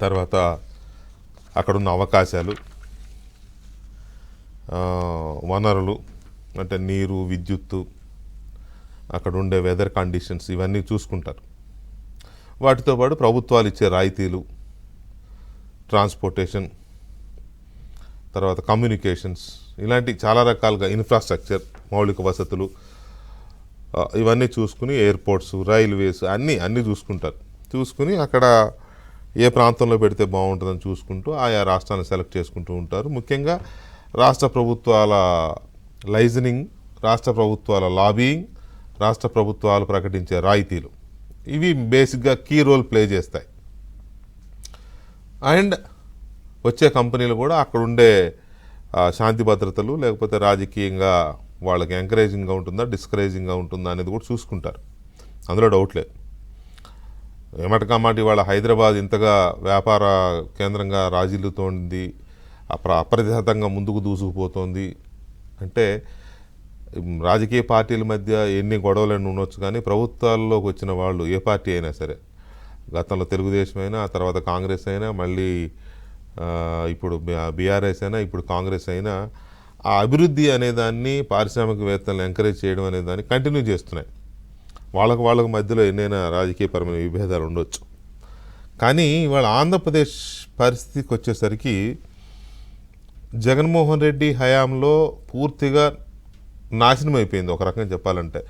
తర్వాత అక్కడున్న అవకాశాలు, వనరులు అంటే నీరు, విద్యుత్తు, అక్కడ ఉండే వెదర్ కండిషన్స్ ఇవన్నీ చూసుకుంటారు. వాటితో పాటు ప్రభుత్వాలు ఇచ్చే రాయితీలు, ట్రాన్స్పోర్టేషన్, తర్వాత కమ్యూనికేషన్స్, ఇలాంటి చాలా రకాలుగా ఇన్ఫ్రాస్ట్రక్చర్, మౌలిక వసతులు, ఇవన్నీ చూసుకుని ఎయిర్పోర్ట్స్, రైల్వేస్ అన్నీ చూసుకుంటారు. చూసుకుని అక్కడ ఏ ప్రాంతంలో పెడితే బాగుంటుందని చూసుకుంటూ ఆయా రాష్ట్రాలను సెలెక్ట్ చేసుకుంటూ ఉంటారు. ముఖ్యంగా రాష్ట్ర ప్రభుత్వాల లైజనింగ్, రాష్ట్ర ప్రభుత్వాల లాబియింగ్, రాష్ట్ర ప్రభుత్వాలు ప్రకటించే రాయితీలు, ఇవి బేసిక్గా కీ రోల్ ప్లే చేస్తాయి. అండ్ వచ్చే కంపెనీలు కూడా అక్కడ ఉండే శాంతి భద్రతలు, లేకపోతే రాజకీయంగా వాళ్ళకి ఎంకరేజింగ్గా ఉంటుందా, డిస్కరేజింగ్గా ఉంటుందా అనేది కూడా చూసుకుంటారు. అందులో డౌట్ లేదు. ఏమటకమాట ఇవాళ హైదరాబాద్ ఇంతగా వ్యాపార కేంద్రంగా రాజిల్లుతోంది, అప్రతిహతంగా ముందుకు దూసుకుపోతోంది అంటే రాజకీయ పార్టీల మధ్య ఎన్ని గొడవలను ఉండొచ్చు, కానీ ప్రభుత్వాల్లోకి వచ్చిన వాళ్ళు ఏ పార్టీ అయినా సరే, గతంలో తెలుగుదేశం అయినా, ఆ తర్వాత కాంగ్రెస్ అయినా, మళ్ళీ ఇప్పుడు బీఆర్ఎస్ అయినా, ఇప్పుడు కాంగ్రెస్ అయినా, ఆ అభివృద్ధి అనేదాన్ని, పారిశ్రామికవేత్తలను ఎంకరేజ్ చేయడం అనేదాన్ని కంటిన్యూ చేస్తున్నాయి. వాళ్ళకు మధ్యలో ఎన్నైనా రాజకీయపరమైన విభేదాలు ఉండొచ్చు. కానీ ఇవాళ ఆంధ్రప్రదేశ్ పరిస్థితికి వచ్చేసరికి జగన్మోహన్ రెడ్డి హయాంలో పూర్తిగా నాశనం అయిపోయింది ఒక రకంగా చెప్పాలంటే.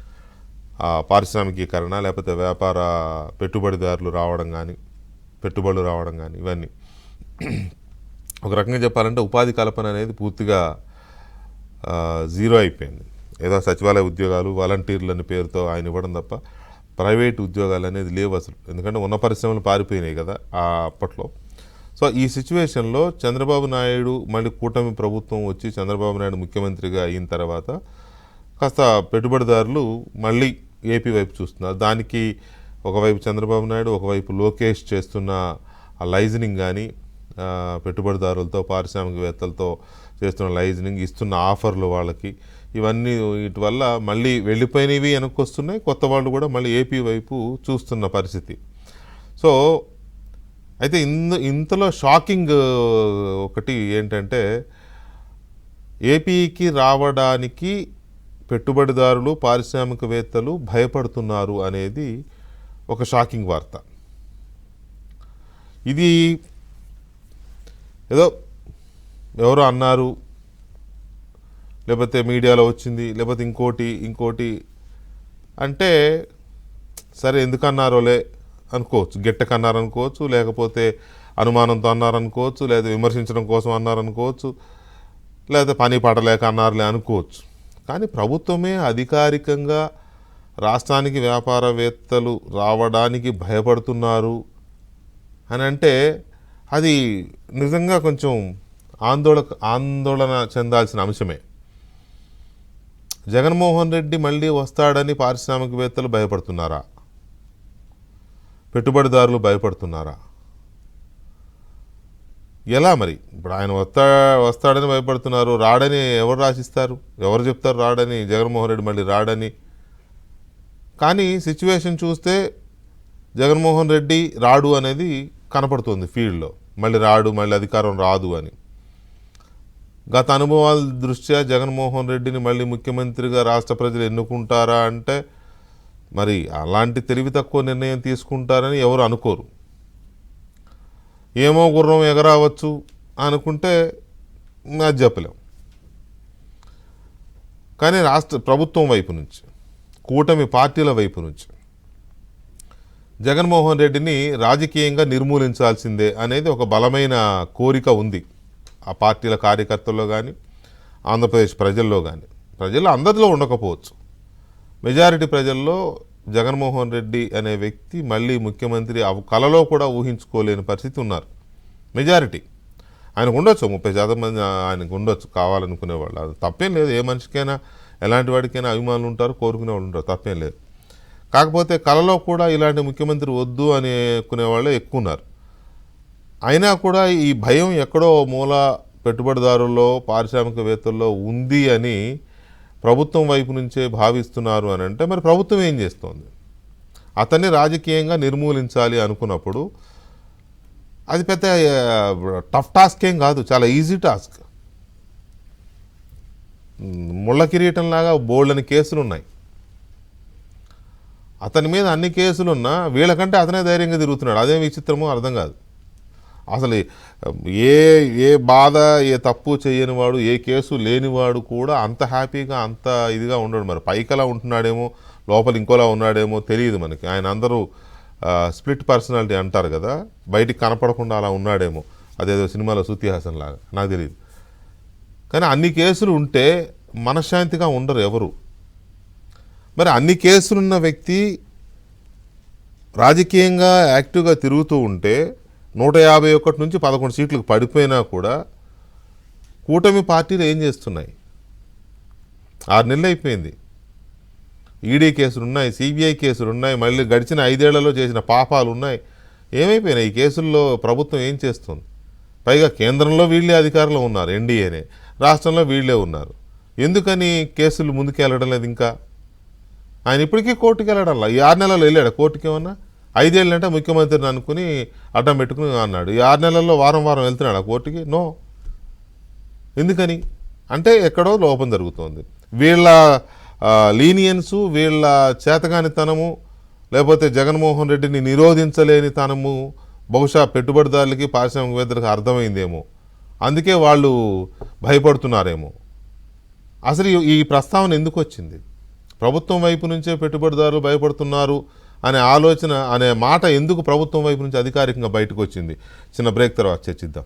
పారిశ్రామికీకరణ, లేకపోతే వ్యాపార పెట్టుబడులు రావడం కానీ ఇవన్నీ ఒక రకంగా చెప్పాలంటే ఉపాధి కల్పన అనేది పూర్తిగా జీరో అయిపోయింది. ఏదో సచివాలయ ఉద్యోగాలు, వాలంటీర్లని పేరుతో ఆయన ఇవ్వడం తప్ప ప్రైవేట్ ఉద్యోగాలు అనేది లేవు అసలు. ఎందుకంటే ఉన్న పరిశ్రమలు పారిపోయినాయి కదా అప్పట్లో. సో ఈ సిచ్యువేషన్లో చంద్రబాబు నాయుడు మళ్ళీ కూటమి ప్రభుత్వం వచ్చి చంద్రబాబు నాయుడు ముఖ్యమంత్రిగా అయిన తర్వాత కాస్త పెట్టుబడిదారులు మళ్ళీ ఏపీ వైపు చూస్తున్నారు. దానికి ఒకవైపు చంద్రబాబు నాయుడు, ఒకవైపు లోకేష్ చేస్తున్న ఆ లైజనింగ్ కానీ, పెట్టుబడిదారులతో, పారిశ్రామికవేత్తలతో చేస్తున్న లైజనింగ్, ఇస్తున్న ఆఫర్లు వాళ్ళకి, ఇవన్నీ వీటి వల్ల మళ్ళీ వెళ్ళిపోయినవి వెనక్కి వస్తున్నాయి. కొత్త వాళ్ళు కూడా మళ్ళీ ఏపీ వైపు చూస్తున్న పరిస్థితి. సో అయితే ఇంతలో షాకింగ్ ఒకటి ఏంటంటే, ఏపీకి రావడానికి పెట్టుబడిదారులు, పారిశ్రామికవేత్తలు భయపడుతున్నారు అనేది ఒక షాకింగ్ వార్త. ఇది ఏదో ఎవరో అన్నారు, లేకపోతే మీడియాలో వచ్చింది, లేకపోతే ఇంకోటి అంటే సరే ఎందుకన్నారోలే అనుకోవచ్చు, గిట్టకన్నారనుకోవచ్చు, లేకపోతే అనుమానంతో అన్నారనుకోవచ్చు, లేదా విమర్శించడం కోసం అన్నారనుకోవచ్చు, లేదా పని పడలేక అన్నారులే అనుకోవచ్చు. కానీ ప్రభుత్వమే అధికారికంగా రాష్ట్రానికి వ్యాపారవేత్తలు రావడానికి భయపడుతున్నారు అని అంటే అది నిజంగా కొంచెం ఆందోళన చెందాల్సిన అంశమే. జగన్మోహన్ రెడ్డి మళ్ళీ వస్తాడని పారిశ్రామికవేత్తలు భయపడుతున్నారా? పెట్టుబడిదారులు భయపడుతున్నారా? ఎలా మరి? ఇప్పుడు ఆయన వస్తాడని భయపడుతున్నారు, రాడని ఎవరు రాసిస్తారు? ఎవరు చెప్తారు రాడని? జగన్మోహన్ రెడ్డి మళ్ళీ రాడని. కానీ సిచ్యువేషన్ చూస్తే జగన్మోహన్ రెడ్డి రాడు అనేది కనపడుతుంది ఫీల్డ్లో. మళ్ళీ రాడు, మళ్ళీ అధికారం రాదు అని. గత అనుభవాల దృష్ట్యా జగన్మోహన్ రెడ్డిని మళ్ళీ ముఖ్యమంత్రిగా రాష్ట్ర ప్రజలు ఎన్నుకుంటారా అంటే మరి అలాంటి తెలివి తక్కువ నిర్ణయం తీసుకుంటారని ఎవరు అనుకోరు. ఏమో గుర్రం ఎగరావచ్చు అనుకుంటే అది చెప్పలేం. కానీ రాష్ట్ర ప్రభుత్వం వైపు నుంచి, కూటమి పార్టీల వైపు నుంచి జగన్మోహన్ రెడ్డిని రాజకీయంగా నిర్మూలించాల్సిందే అనేది ఒక బలమైన కోరిక ఉంది ఆ పార్టీల కార్యకర్తల్లో కానీ, ఆంధ్రప్రదేశ్ ప్రజల్లో కానీ. ప్రజల్లో అందరిలో ఉండకపోవచ్చు, మెజారిటీ ప్రజల్లో జగన్మోహన్ రెడ్డి అనే వ్యక్తి మళ్ళీ ముఖ్యమంత్రి కలలో కూడా ఊహించుకోలేని పరిస్థితి ఉన్నారు మెజారిటీ. ఆయనకు ఉండొచ్చు, 30% మంది ఆయనకు ఉండొచ్చు కావాలనుకునేవాళ్ళు. అది తప్పేం లేదు. ఏ మనిషికైనా, ఎలాంటి వాడికైనా అభిమానులు ఉంటారు, కోరుకునే వాళ్ళు ఉంటారు, తప్పేం లేదు. కాకపోతే కలలో కూడా ఇలాంటి ముఖ్యమంత్రి వద్దు అనుకునే వాళ్ళే ఎక్కువ ఉన్నారు. అయినా కూడా ఈ భయం ఎక్కడో మూల పెట్టుబడిదారుల్లో, పారిశ్రామికవేత్తల్లో ఉంది అని ప్రభుత్వం వైపు నుంచే భావిస్తున్నారు అని అంటే మరి ప్రభుత్వం ఏం చేస్తోంది? అతన్ని రాజకీయంగా నిర్మూలించాలి అనుకున్నప్పుడు అది పెద్ద టఫ్ టాస్క్ ఏం కాదు, చాలా ఈజీ టాస్క్. ముళ్ళ కిరీటంలాగా బోల్డని కేసులు ఉన్నాయి. అతని మీద అన్ని కేసులున్నా వీళ్ళకంటే అతనే ధైర్యంగా తిరుగుతున్నాడు. అదేం విచిత్రమో అర్థం కాదు. అసలు ఏ బాధ, ఏ తప్పు చేయనివాడు, ఏ కేసు లేనివాడు కూడా అంత హ్యాపీగా, అంత ఇదిగా ఉండడు. మరి పైకలా ఉంటున్నాడేమో, లోపల ఇంకోలా ఉన్నాడేమో తెలియదు మనకి. ఆయన అందరూ స్ప్లిట్ పర్సనాలిటీ అంటారు కదా, బయటికి కనపడకుండా అలా ఉన్నాడేమో, అదేదో సినిమాలో శృతి హాసన్ లాగా, నాకు తెలియదు. కానీ అన్ని కేసులు ఉంటే మనశ్శాంతిగా ఉండరు ఎవరు. మరి అన్ని కేసులున్న వ్యక్తి రాజకీయంగా యాక్టివ్గా తిరుగుతూ ఉంటే 151 నుంచి 11 సీట్లకు పడిపోయినా కూడా కూటమి పార్టీలు ఏం చేస్తున్నాయి? 6 నెలలు అయిపోయింది. ఈడీ కేసులు ఉన్నాయి, సిబిఐ కేసులు ఉన్నాయి, మళ్ళీ గడిచిన 5 ఏళ్లలో చేసిన పాపాలు ఉన్నాయి. ఏమైపోయినాయి ఈ కేసుల్లో? ప్రభుత్వం ఏం చేస్తుంది? పైగా కేంద్రంలో వీళ్ళే అధికారంలో ఉన్నారు, ఎన్డీఏనే, రాష్ట్రంలో వీళ్ళే ఉన్నారు. ఎందుకని కేసులు ముందుకెళ్ళడం లేదు? ఇంకా ఆయన ఇప్పటికీ కోర్టుకు వెళ్ళడంలా. ఈ 6 నెలల్లో వెళ్ళాడు కోర్టుకి? ఏమన్నా 5 ఏళ్ళంటే ముఖ్యమంత్రిని అనుకుని అడ్డం పెట్టుకుని అన్నాడు. ఈ 6 నెలల్లో వారం వెళ్తున్నాడు ఆ కోర్టుకి? నో. ఎందుకని అంటే ఎక్కడో లోపం జరుగుతోంది. వీళ్ళ లీనియన్సు, వీళ్ళ చేతగానితనము, లేకపోతే జగన్మోహన్ రెడ్డిని నిరోధించలేని తనము బహుశా పెట్టుబడిదారులకి, పారిశ్రామికవేత్తలకు అర్థమైందేమో. అందుకే వాళ్ళు భయపడుతున్నారేమో. అసలు ఈ ప్రస్తావన ఎందుకు వచ్చింది? ప్రభుత్వం వైపు నుంచే పెట్టుబడిదారులు భయపడుతున్నారు అనే ఆలోచన, అనే మాట ఎందుకు ప్రభుత్వం వైపు నుంచి అధికారికంగా బయటకు వచ్చింది? చిన్న బ్రేక్ తర్వాత చర్చిద్దాం.